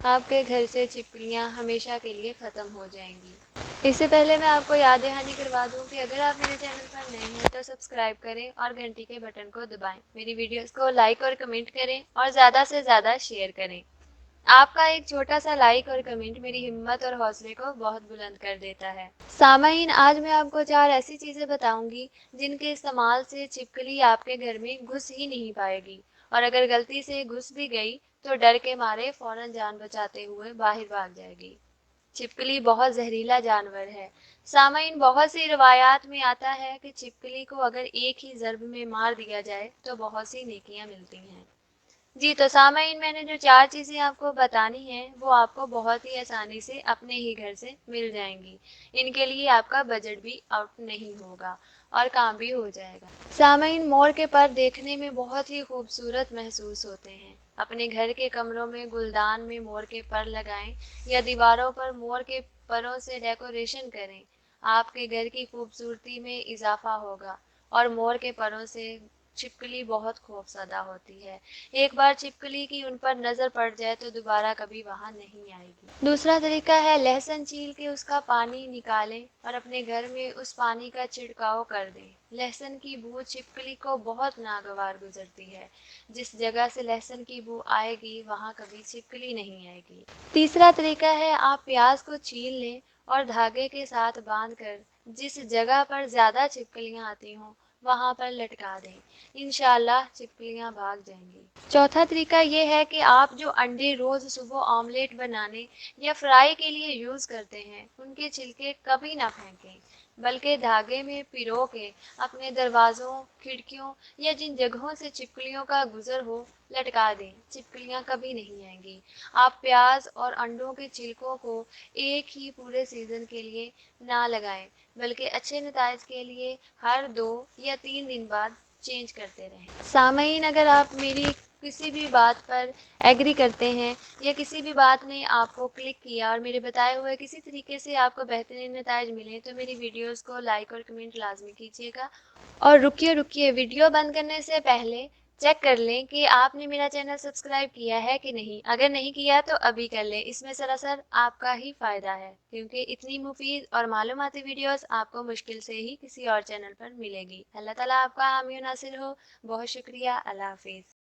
آپ کے گھر سے چھپکلیاں ہمیشہ کے لیے ختم ہو جائیں گی۔ اس سے پہلے میں آپ کو یاد دہانی کروا دوں کہ اگر آپ میرے چینل پر نئے ہیں تو سبسکرائب کریں اور گھنٹی کے بٹن کو دبائیں، میری ویڈیوز کو لائک اور کمنٹ کریں اور زیادہ سے زیادہ شیئر کریں۔ آپ کا ایک چھوٹا سا لائک اور کمنٹ میری ہمت اور حوصلے کو بہت بلند کر دیتا ہے۔ سامعین، آج میں آپ کو 4 ایسی چیزیں بتاؤں گی جن کے استعمال سے چھپکلی آپ کے گھر میں گھس ہی نہیں پائے گی، اور اگر غلطی سے گھس بھی گئی تو ڈر کے مارے فوراً جان بچاتے ہوئے باہر بھاگ جائے گی۔ چھپکلی بہت زہریلا جانور ہے۔ سامعین، بہت سی روایات میں آتا ہے کہ چھپکلی کو اگر ایک ہی ضرب میں مار دیا جائے تو بہت سی نیکیاں ملتی ہیں۔ جی تو سامعین، میں نے جو 4 چیزیں آپ کو بتانی ہیں وہ آپ کو بہت ہی آسانی سے اپنے ہی گھر سے مل جائیں گی۔ ان کے لیے آپ کا بجٹ بھی آؤٹ نہیں ہوگا اور کام بھی ہو جائے گا۔ سامعین، مور کے پر دیکھنے میں بہت ہی خوبصورت محسوس ہوتے ہیں۔ اپنے گھر کے کمروں میں گلدان میں مور کے پر لگائیں یا دیواروں پر مور کے پروں سے ڈیکوریشن کریں۔ آپ کے گھر کی خوبصورتی میں اضافہ ہوگا، اور مور کے پروں سے چھپکلی بہت خوفزدہ ہوتی ہے۔ ایک بار چھپکلی کی ان پر نظر پڑ جائے تو دوبارہ کبھی وہاں نہیں آئے گی۔ دوسرا طریقہ ہے لہسن چھیل کے اس کا پانی نکالیں اور اپنے گھر میں اس پانی کا چھڑکاؤ کر دیں۔ لہسن کی بو چھپکلی کو بہت ناگوار گزرتی ہے۔ جس جگہ سے لہسن کی بو آئے گی وہاں کبھی چھپکلی نہیں آئے گی۔ تیسرا طریقہ ہے آپ پیاز کو چھیل لیں اور دھاگے کے ساتھ باندھ کر جس جگہ پر زیادہ چھپکلیاں آتی ہوں وہاں پر لٹکا دیں۔ انشاءاللہ چھپکلیاں بھاگ جائیں گی۔ چوتھا طریقہ یہ ہے کہ آپ جو انڈے روز صبح آملیٹ بنانے یا فرائی کے لیے یوز کرتے ہیں ان کے چھلکے کبھی نہ پھینکیں، بلکہ دھاگے میں پرو کے اپنے دروازوں، کھڑکیوں یا جن جگہوں سے چھپکلیوں کا گزر ہو لٹکا دیں۔ چھپکلیاں کبھی نہیں آئیں گی۔ آپ پیاز اور انڈوں کے چھلکوں کو ایک ہی پورے سیزن کے لیے نہ لگائیں، بلکہ اچھے نتائج کے لیے ہر 2 یا 3 دن بعد چینج کرتے رہیں۔ سامعین، اگر آپ میری کسی بھی بات پر ایگری کرتے ہیں یا کسی بھی بات نے آپ کو کلک کیا اور میرے بتائے ہوئے کسی طریقے سے آپ کو بہترین نتائج ملیں تو میری ویڈیوز کو لائک اور کمنٹ لازمی کیجیے گا۔ اور رکیے ویڈیو بند کرنے سے پہلے چیک کر لیں کہ آپ نے میرا چینل سبسکرائب کیا ہے کہ نہیں۔ اگر نہیں کیا تو ابھی کر لیں، اس میں سراسر آپ کا ہی فائدہ ہے، کیونکہ اتنی مفید اور معلوماتی ویڈیوز آپ کو مشکل سے ہی کسی اور چینل پر ملے گی۔ اللہ تعالیٰ آپ کا حامی و ناصر ہو۔ بہت شکریہ۔ اللہ حافظ۔